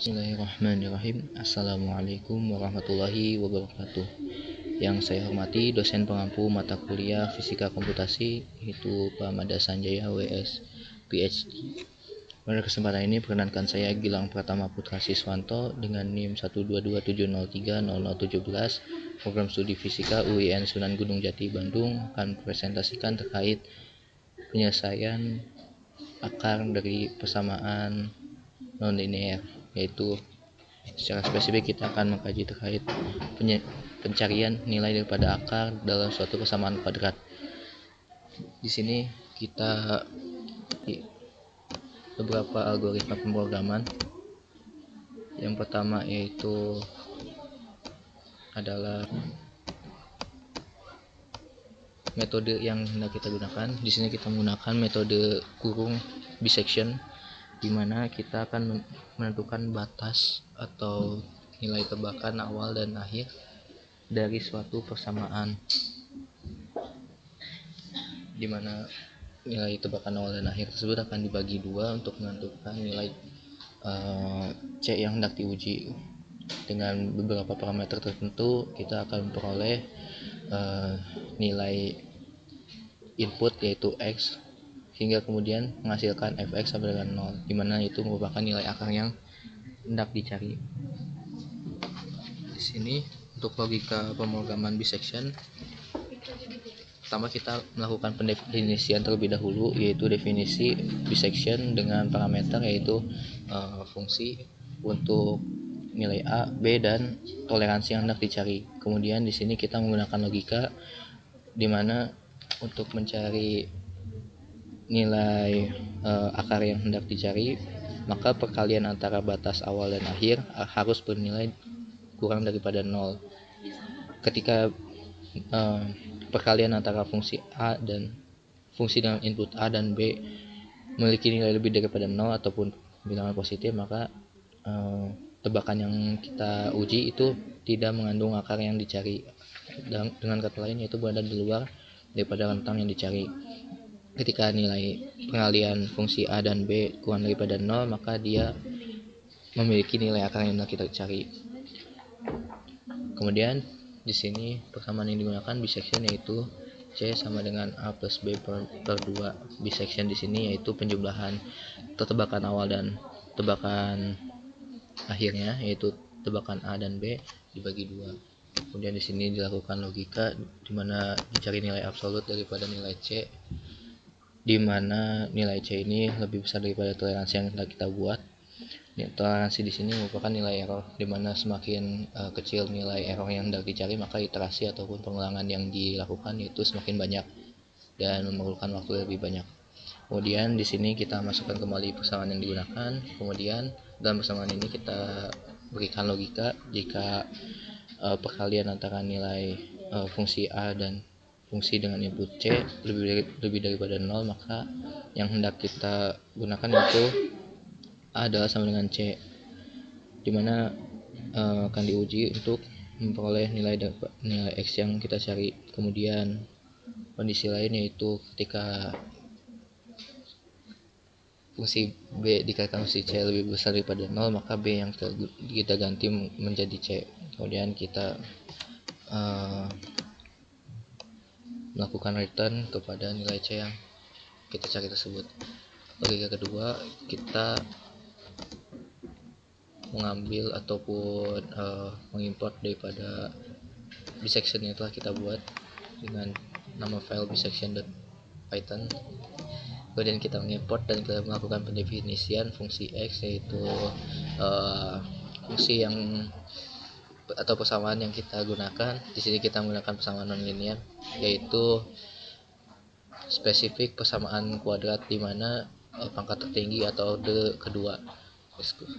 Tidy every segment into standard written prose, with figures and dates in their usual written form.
Bismillahirrahmanirrahim. Assalamualaikum warahmatullahi wabarakatuh. Yang saya hormati dosen pengampu mata kuliah Fisika Komputasi, yaitu Pak Mada Sanjaya WS PhD. Pada kesempatan ini perkenankan saya Gilang Pratama Putra Siswanto dengan NIM 122703017, program studi Fisika UIN Sunan Gunung Jati Bandung, akan presentasikan terkait penyelesaian akar dari persamaan non-linear, yaitu secara spesifik kita akan mengkaji terkait pencarian nilai daripada akar dalam suatu persamaan kuadrat. Di sini kita beberapa algoritma pemrograman. Yang pertama yaitu adalah metode yang hendak kita gunakan. Di sini kita menggunakan metode kurung bisection, di mana kita akan menentukan batas atau nilai tebakan awal dan akhir dari suatu persamaan, di mana nilai tebakan awal dan akhir tersebut akan dibagi dua untuk menentukan nilai C yang hendak diuji. Dengan beberapa parameter tertentu kita akan memperoleh nilai input yaitu X, hingga kemudian menghasilkan fx sama dengan 0, di mana itu merupakan nilai akar yang hendak dicari. Di sini untuk logika pemrograman bisection, pertama kita melakukan pendefinisian terlebih dahulu, yaitu definisi bisection dengan parameter yaitu fungsi untuk nilai A, B, dan toleransi yang hendak dicari. Kemudian di sini kita menggunakan logika di mana untuk mencari nilai akar yang hendak dicari, maka perkalian antara batas awal dan akhir harus bernilai kurang daripada 0. Ketika perkalian antara fungsi A dan fungsi dengan input A dan B memiliki nilai lebih daripada 0 ataupun bilangan positif, maka tebakan yang kita uji itu tidak mengandung akar yang dicari. Dengan kata lain, yaitu berada di luar daripada rentang yang dicari. Ketika nilai pengalian fungsi A dan B kurang daripada 0, maka dia memiliki nilai akar yang kita cari. Kemudian di sini persamaan yang digunakan bisection yaitu C sama dengan A plus B per 2. Bisection di sini yaitu penjumlahan tebakan awal dan tebakan akhirnya, yaitu tebakan A dan B dibagi 2. Kemudian di sini dilakukan logika di mana dicari nilai absolut daripada nilai C, di mana nilai C ini lebih besar daripada toleransi yang kita buat. Toleransi di sini merupakan nilai error, di mana semakin kecil nilai error yang hendak dicari, maka iterasi ataupun pengulangan yang dilakukan itu semakin banyak dan memerlukan waktu lebih banyak. Kemudian di sini kita masukkan kembali persamaan yang digunakan. Kemudian dalam persamaan ini kita berikan logika jika perkalian antara nilai fungsi A dan fungsi dengan input C lebih daripada 0, maka yang hendak kita gunakan itu A adalah sama dengan C, dimana akan diuji untuk memperoleh nilai X yang kita cari. Kemudian kondisi lain yaitu ketika fungsi B dikalikan fungsi C lebih besar daripada 0, maka B yang kita ganti menjadi C. Kemudian kita melakukan return kepada nilai C yang kita cari tersebut. Logika kedua, kita mengambil ataupun mengimport daripada bisection yang telah kita buat dengan nama file bisection.python. Kemudian kita mengimport dan kita melakukan pendefinisian fungsi X, yaitu fungsi yang atau persamaan yang kita gunakan. Di sini kita menggunakan persamaan non-linear, yaitu spesifik persamaan kuadrat di mana pangkat tertinggi atau order kedua.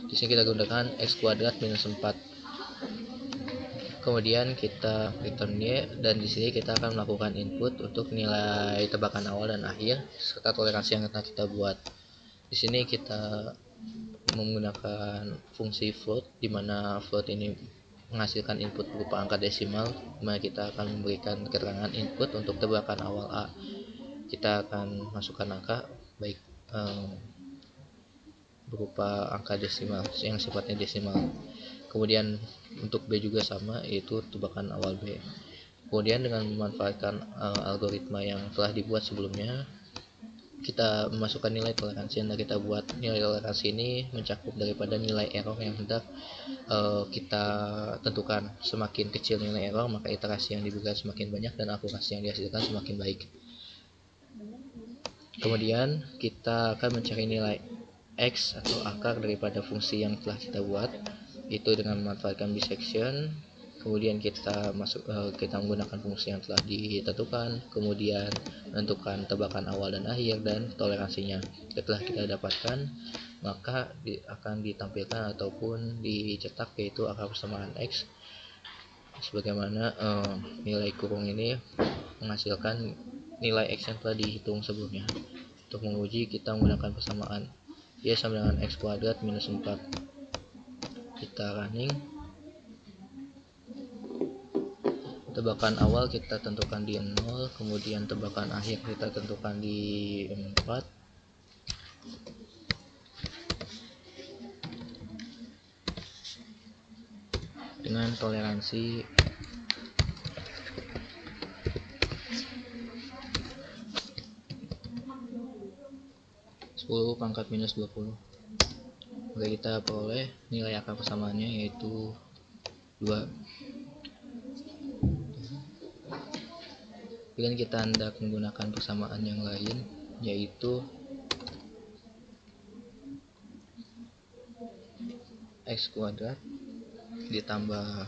Di sini kita gunakan x kuadrat minus 4. Kemudian kita return Y, dan di sini kita akan melakukan input untuk nilai tebakan awal dan akhir serta toleransi yang kita buat. Di sini kita menggunakan fungsi float, di mana float ini menghasilkan input berupa angka desimal, di mana kita akan memberikan keterangan input untuk tebakan awal A. Kita akan masukkan angka baik berupa angka desimal yang sifatnya desimal. Kemudian untuk B juga sama, yaitu tebakan awal B. Kemudian dengan memanfaatkan algoritma yang telah dibuat sebelumnya, kita memasukkan nilai toleransi yang kita buat. Nilai toleransi ini mencakup daripada nilai error yang hendak kita tentukan. Semakin kecil nilai error, maka iterasi yang diberikan semakin banyak dan akurasi yang dihasilkan semakin baik. Kemudian kita akan mencari nilai X atau akar daripada fungsi yang telah kita buat, itu dengan memanfaatkan bisection. Kemudian kita menggunakan fungsi yang telah ditentukan, kemudian menentukan tebakan awal dan akhir dan toleransinya. Setelah kita dapatkan, maka akan ditampilkan ataupun dicetak yaitu akar persamaan X, sebagaimana nilai kurung ini menghasilkan nilai X yang telah dihitung sebelumnya. Untuk menguji, kita menggunakan persamaan Y sama dengan X kuadrat minus 4. Kita running. Tebakan awal kita tentukan di 0, kemudian tebakan akhir kita tentukan di 4. Dengan toleransi 10 pangkat minus 20. Maka kita peroleh nilai akar persamaannya yaitu 2. Kemudian kita hendak menggunakan persamaan yang lain, yaitu X kuadrat ditambah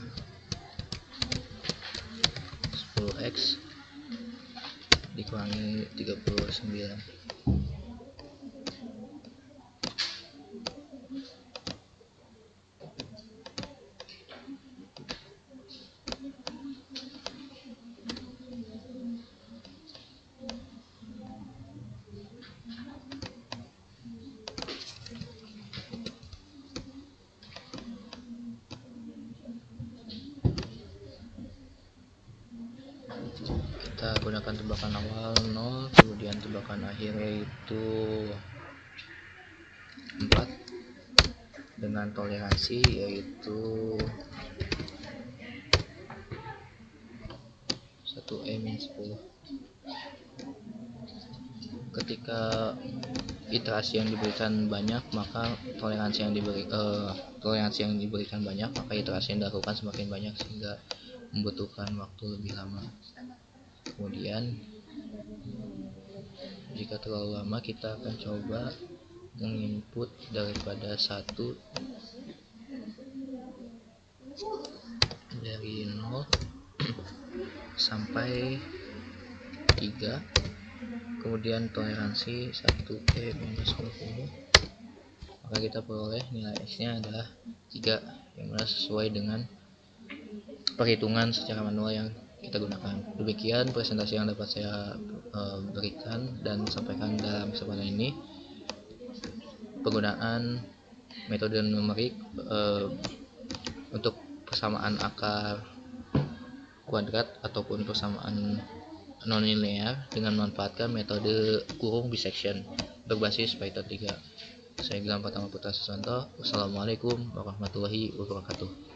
10X dikurangi 39. Kita gunakan tebakan awal 0, kemudian tebakan akhir yaitu 4 dengan toleransi yaitu 1E-10. Ketika iterasi yang diberikan banyak, maka toleransi yang diberikan banyak, maka iterasi yang dilakukan semakin banyak sehingga membutuhkan waktu lebih lama. Kemudian jika terlalu lama, kita akan coba menginput daripada 1 dari 0 sampai 3, kemudian toleransi 1E-20, maka kita peroleh nilai X nya adalah 3, yang mana sesuai dengan perhitungan secara manual yang kita gunakan. Demikian presentasi yang dapat saya berikan dan sampaikan dalam kesempatan ini. Penggunaan metode numerik untuk persamaan akar kuadrat ataupun persamaan nonlinear dengan memanfaatkan metode kurung bisection berbasis Python 3. Saya Gilang Pratama Putra Susanto. Wassalamualaikum warahmatullahi wabarakatuh.